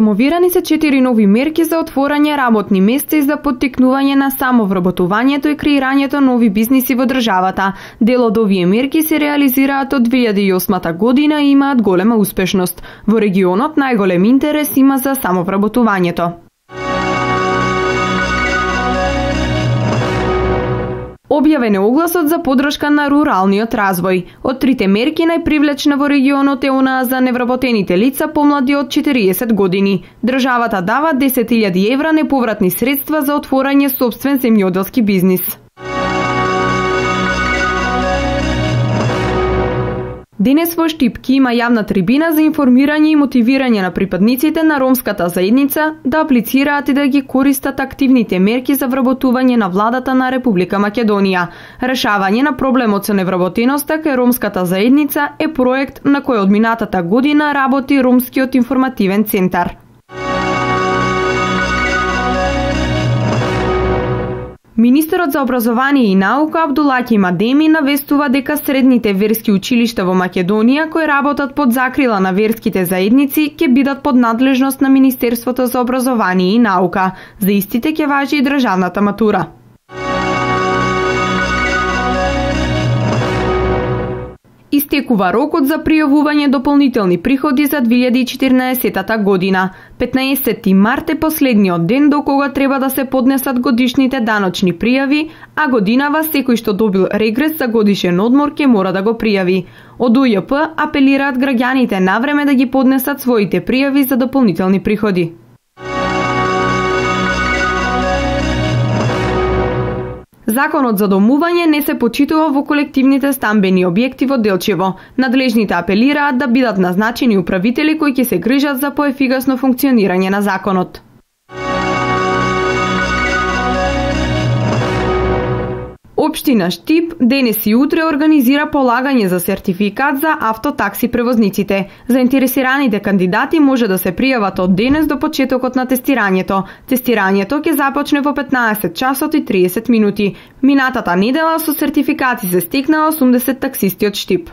Промовирани се 4 нови мерки за отворање работни места и за поттикнување на самовработувањето и креирањето нови бизниси во државата. Дел од овие мерки се реализираат од 2008 година и имаат голема успешност. Во регионот најголем интерес има за самовработувањето. Објавен е огласот за поддршка на руралниот развој. Од трите мерки најпривлечна во регионот е онаа за невработените лица помлади од 40 години. Државата дава 10.000 евра неповратни средства за отворање сопствен земјоделски бизнис. Денес во Штипки има јавна трибина за информирање и мотивирање на припадниците на ромската заедница да аплицираат и да ги користат активните мерки за вработување на владата на Република Македонија. Решавање на проблемот со невработеноста кај ромската заедница е проект на кој од минатата година работи Ромскиот информативен центар. Министерот за образование и наука Абдулаки Мадеми навестува дека средните верски училишта во Македонија кои работат под закрила на верските заедници ќе бидат под надлежност на Министерството за образование и наука. За истите ќе важи и државната матура. Истекува рокот за пријавување дополнителни приходи за 2014 година. 15 март е последниот ден до кога треба да се поднесат годишните даночни пријави, а годинава секој што добил регрес за годишен одмор ќе мора да го пријави. Од УЈП апелираат граѓаните навреме да ги поднесат своите пријави за дополнителни приходи. Законот за домување не се почитува во колективните стамбени објекти во Делчево. Надлежните апелираат да бидат назначени управители кои ќе се грижат за поефикасно функционирање на законот. Општина Штип денес и утре организира полагање за сертификат за автотакси превозниците. Заинтересираните кандидати може да се пријават од денес до почетокот на тестирањето. Тестирањето ќе започне во 15 часот и 30 минути. Минатата недела со сертификати се стекнаа 80 таксисти од Штип.